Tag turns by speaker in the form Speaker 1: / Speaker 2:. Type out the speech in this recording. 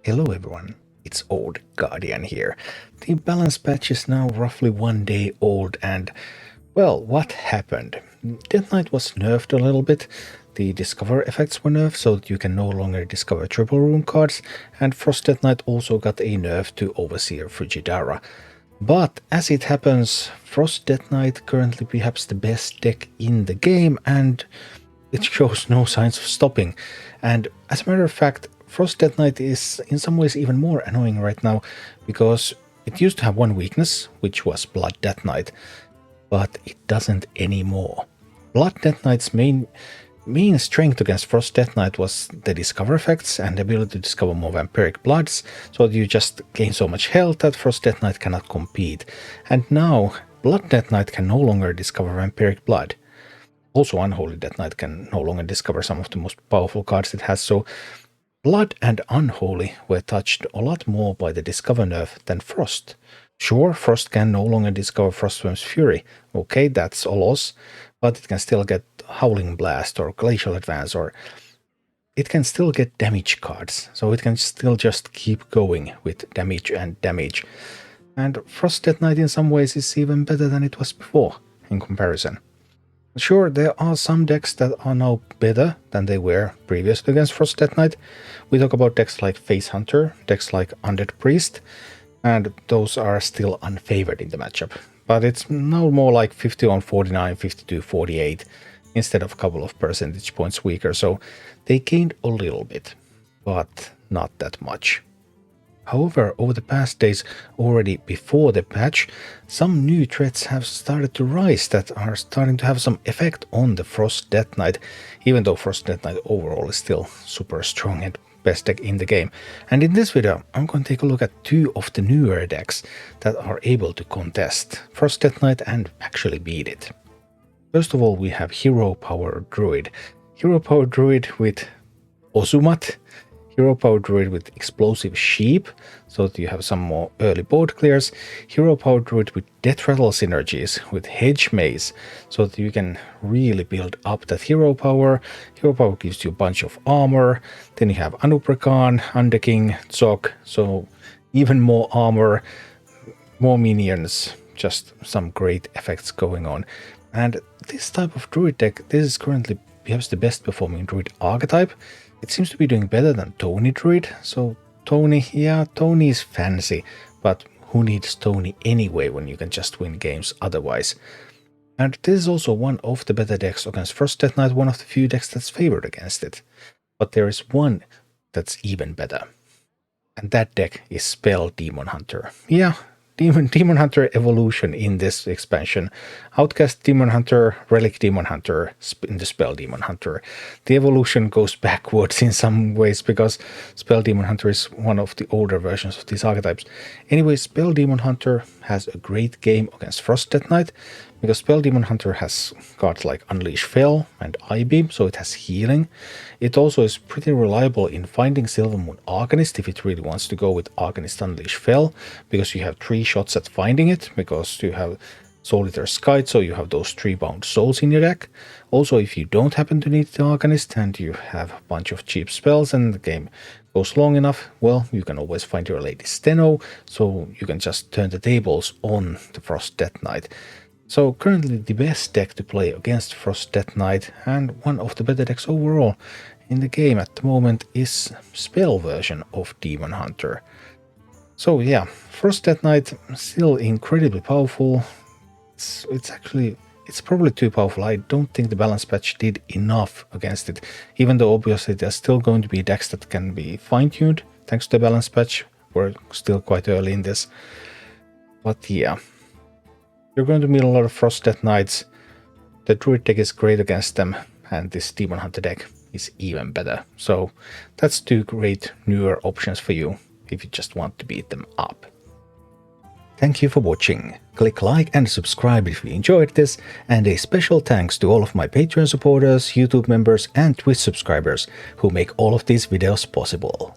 Speaker 1: Hello everyone, it's Old Guardian here. The balance patch is now roughly 1 day old and, well, what happened? Death Knight was nerfed a little bit, the discover effects were nerfed so that you can no longer discover triple rune cards, and Frost Death Knight also got a nerf to Overseer Frigidara. But as it happens, Frost Death Knight currently perhaps the best deck in the game and it shows no signs of stopping. And as a matter of fact, Frost Death Knight is in some ways even more annoying right now, because it used to have one weakness, which was Blood Death Knight, but it doesn't anymore. Blood Death Knight's main strength against Frost Death Knight was the discover effects and the ability to discover more vampiric bloods, so that you just gain so much health that Frost Death Knight cannot compete. And now, Blood Death Knight can no longer discover vampiric blood. Also, Unholy Death Knight can no longer discover some of the most powerful cards it has, so Blood and Unholy were touched a lot more by the Discover nerf than Frost. Sure, Frost can no longer discover Frostworm's Fury. Okay, that's a loss, but it can still get Howling Blast or Glacial Advance, or it can still get damage cards, so it can still just keep going with damage and damage. And Frost Death Knight in some ways is even better than it was before, in comparison. Sure, there are some decks that are now better than they were previously against Frost Death Knight. We talk about decks like Face Hunter, decks like Undead Priest, and those are still unfavored in the matchup. But it's now more like 51-49, 52-48, instead of a couple of percentage points weaker, so they gained a little bit, but not that much. However, over the past days, already before the patch, some new threats have started to rise that are starting to have some effect on the Frost Death Knight, even though Frost Death Knight overall is still super strong and best deck in the game. And in this video, I'm going to take a look at two of the newer decks that are able to contest Frost Death Knight and actually beat it. First of all, we have Hero Power Druid. Hero Power Druid with Ozumat. Hero Power Druid with Explosive Sheep, so that you have some more early board clears. Hero Power Druid with Deathrattle synergies with Hedge Maze, so that you can really build up that hero power. Hero Power gives you a bunch of armor. Then you have Anuprakan, Undecking, Zog, so even more armor, more minions, just some great effects going on. And this type of Druid deck, this is currently perhaps the best performing Druid archetype. It seems to be doing better than Tony Druid, so Tony is fancy, but who needs Tony anyway when you can just win games otherwise? And this is also one of the better decks against Frost Death Knight, one of the few decks that's favored against it. But there is one that's even better, and that deck is Spell Demon Hunter. Yeah, Demon Hunter evolution in this expansion. Outcast Demon Hunter, Relic Demon Hunter, in the Spell Demon Hunter. The evolution goes backwards in some ways because Spell Demon Hunter is one of the older versions of these archetypes. Anyway, Spell Demon Hunter has a great game against Frost Death Knight, because Spell Demon Hunter has cards like Unleash Fel and Eye Beam, so it has healing. It also is pretty reliable in finding Silvermoon Arcanist if it really wants to go with Arcanist Unleash Fel, because you have 3 shots at finding it, because you have Soul Eater Skite, so you have those 3 bound souls in your deck. Also, if you don't happen to need the Arcanist and you have a bunch of cheap spells and the game goes long enough, well, you can always find your Lady Steno, so you can just turn the tables on the Frost Death Knight. So currently the best deck to play against Frost Death Knight, and one of the better decks overall in the game at the moment, is Spell version of Demon Hunter. So yeah, Frost Death Knight still incredibly powerful. It's probably too powerful. I don't think the balance patch did enough against it, even though obviously there's still going to be decks that can be fine-tuned thanks to the balance patch. We're still quite early in this. But yeah, you're going to meet a lot of Frost Death Knights. The Druid deck is great against them, and this Demon Hunter deck is even better. So that's 2 great newer options for you if you just want to beat them up. Thank you for watching. Click like and subscribe if you enjoyed this, and a special thanks to all of my Patreon supporters, YouTube members and Twitch subscribers who make all of these videos possible.